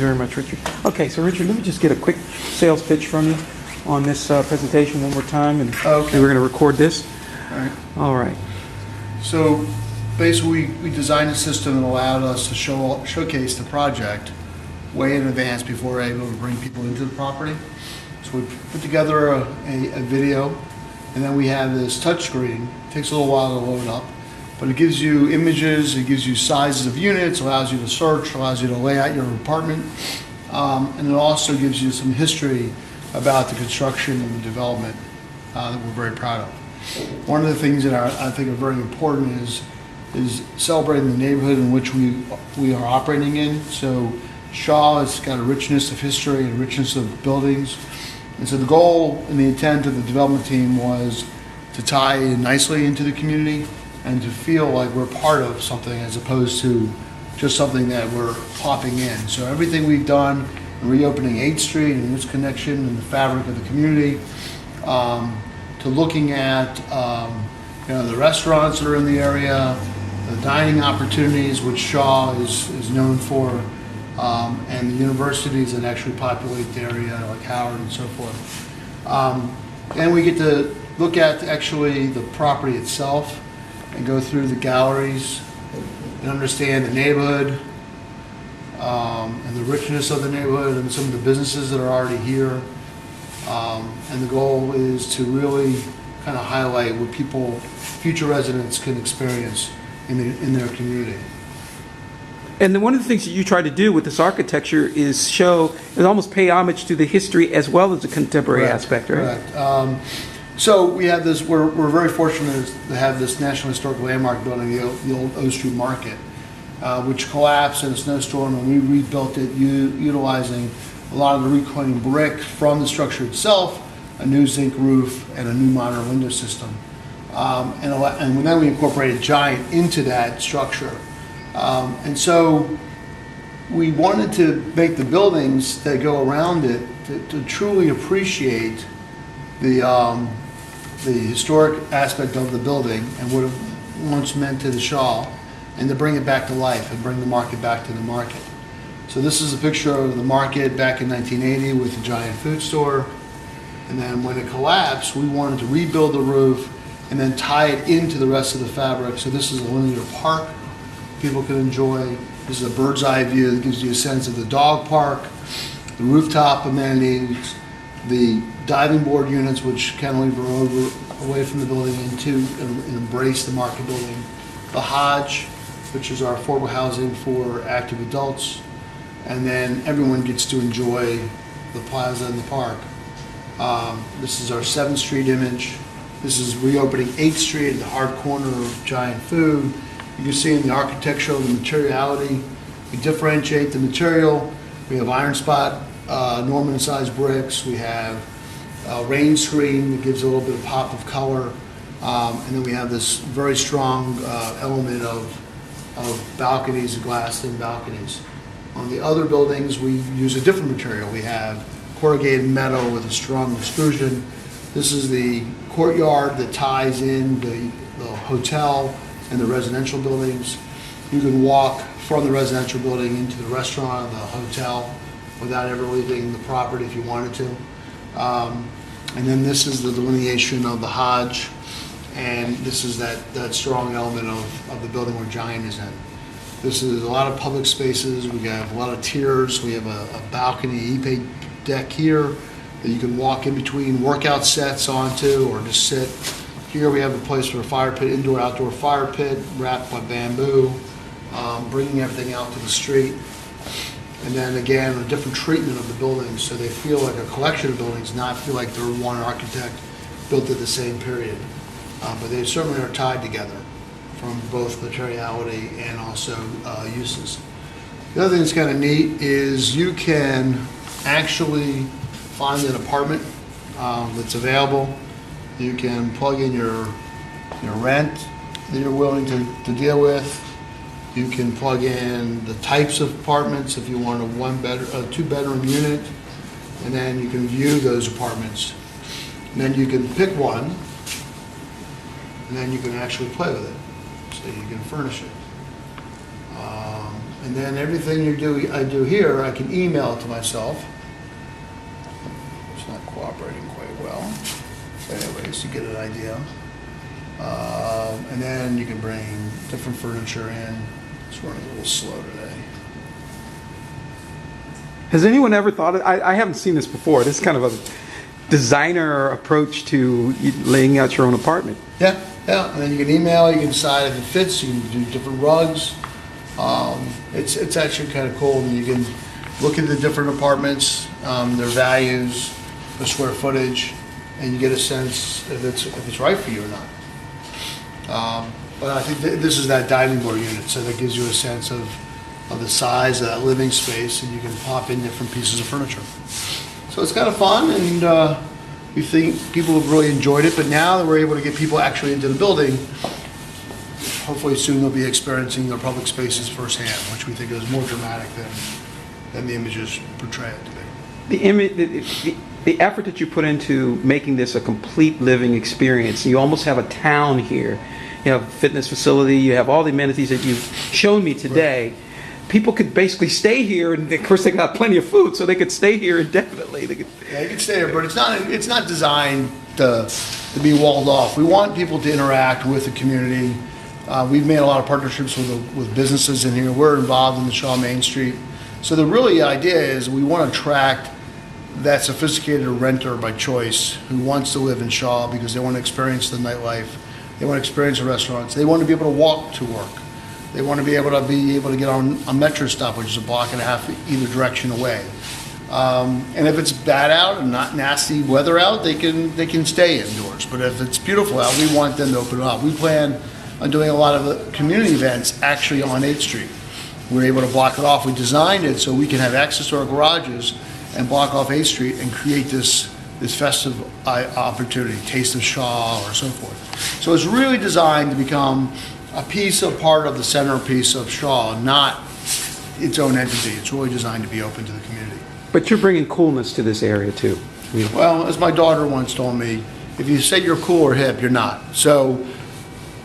Very much, Richard. Okay, so Richard, let me just get a quick sales pitch from you on this presentation one more time, and Okay. we're going to record this. All right. All right. So basically, we designed a system that allowed us to showcase the project way in advance before we're able to bring people into the property. So we put together a video, and then we have this touch screen. It takes a little while to load up, but it gives you images, it gives you sizes of units, allows you to search, allows you to lay out your apartment, and it also gives you some history about the construction and the development that we're very proud of. One of the things that I think are very important is celebrating the neighborhood in which we are operating in. So Shaw has got a richness of history and richness of buildings. And so the goal and the intent of the development team was to tie in nicely into the community and to feel like we're part of something as opposed to just something that we're popping in. So everything we've done in reopening 8th Street and its connection and the fabric of the community, to looking at the restaurants that are in the area, the dining opportunities, which Shaw is known for, and the universities that actually populate the area, like Howard and so forth. And we get to look at actually the property itself and go through the galleries and understand the neighborhood and the richness of the neighborhood and some of the businesses that are already here. And the goal is to really kind of highlight what future residents can experience in their community. And then one of the things that you try to do with this architecture is almost pay homage to the history as well as the contemporary Correct, aspect, right? Correct. So we have this. We're very fortunate to have this National Historic Landmark building, the old O Street Market, which collapsed in a snowstorm, and we rebuilt it utilizing a lot of the reclaimed brick from the structure itself, a new zinc roof, and a new modern window system. And then we incorporated Giant into that structure. And so we wanted to make the buildings that go around it to truly appreciate the historic aspect of the building and what it once meant to the Shaw, and to bring it back to life and bring the market back to the market. So this is a picture of the market back in 1980 with the Giant food store. And then when it collapsed, we wanted to rebuild the roof and then tie it into the rest of the fabric. So this is a linear park people can enjoy. This is a bird's eye view that gives you a sense of the dog park, the rooftop amenities, the diving board units, which cantilever away from the building into and embrace the market building, the Hodge, which is our affordable housing for active adults, and then everyone gets to enjoy the plaza and the park. This is our 7th Street image. This is reopening 8th Street at the hard corner of Giant Food. You can see in the architectural, the materiality. We differentiate the material. We have iron spot, Norman-sized bricks. We have a rain screen that gives a little bit of pop of color. And then we have this very strong element of balconies, glassed-in balconies. On the other buildings, we use a different material. We have corrugated metal with a strong extrusion. This is the courtyard that ties in the hotel and the residential buildings. You can walk from the residential building into the restaurant, the hotel, without ever leaving the property if you wanted to. And then this is the delineation of the Hodge, and this is that strong element of the building where Giant is in. This is a lot of public spaces. We have a lot of tiers. We have a balcony, e-pay deck here that you can walk in between workout sets onto or just sit. Here we have a place for a fire pit, indoor-outdoor fire pit wrapped by bamboo, bringing everything out to the street. And then again, a different treatment of the buildings so they feel like a collection of buildings, not feel like they're one architect built at the same period. But they certainly are tied together from both materiality and also uses. The other thing that's kind of neat is you can actually find an apartment that's available. You can plug in your rent that you're willing to deal with. You can plug in the types of apartments if you want a 2-bedroom unit, and then you can view those apartments. And then you can pick one, and then you can actually play with it. So you can furnish it. And then everything I do here, I can email it to myself. It's not cooperating quite well. But anyways, you get an idea. And then you can bring different furniture in. It's running a little slow today. Has anyone ever thought of, I haven't seen this before, this is kind of a designer approach to laying out your own apartment. Yeah, yeah. And then you can email, you can decide if it fits, you can do different rugs. It's actually kind of cool. You can look at the different apartments, their values, the square footage, and you get a sense if it's right for you or not. But I think this is that dining room unit, so that gives you a sense of the size of that living space, and you can pop in different pieces of furniture. So it's kind of fun, and we think people have really enjoyed it. But now that we're able to get people actually into the building, hopefully soon they'll be experiencing their public spaces firsthand, which we think is more dramatic than the images portray it to be. The effort that you put into making this a complete living experience, you almost have a town here. You have a fitness facility, you have all the amenities that you've shown me today. Right. People could basically stay here, and of course they got plenty of food, so they could stay here indefinitely. Yeah, you can stay here, but it's not designed to be walled off. We want people to interact with the community. We've made a lot of partnerships with businesses in here. We're involved in the Shaw Main Street. So the really idea is we want to attract that sophisticated renter by choice who wants to live in Shaw because they want to experience the nightlife. They want to experience the restaurants. They want to be able to walk to work. They want to be able to get on a metro stop, which is a block and a half either direction away. And if it's bad out and not nasty weather out, they can stay indoors. But if it's beautiful out, we want them to open it up. We plan on doing a lot of the community events actually on 8th Street. We're able to block it off. We designed it so we can have access to our garages and block off 8th Street and create this festive opportunity, Taste of Shaw or so forth. So it's really designed to become a part of the centerpiece of Shaw, not its own entity. It's really designed to be open to the community. But you're bringing coolness to this area too. Well, as my daughter once told me, if you say you're cool or hip, you're not. So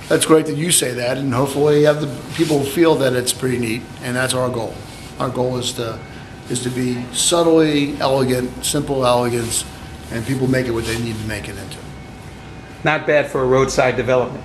that's great that you say that, and hopefully have the people feel that it's pretty neat, and that's our goal. Our goal is to be subtly elegant, simple elegance, and people make it what they need to make it into. Not bad for a roadside development.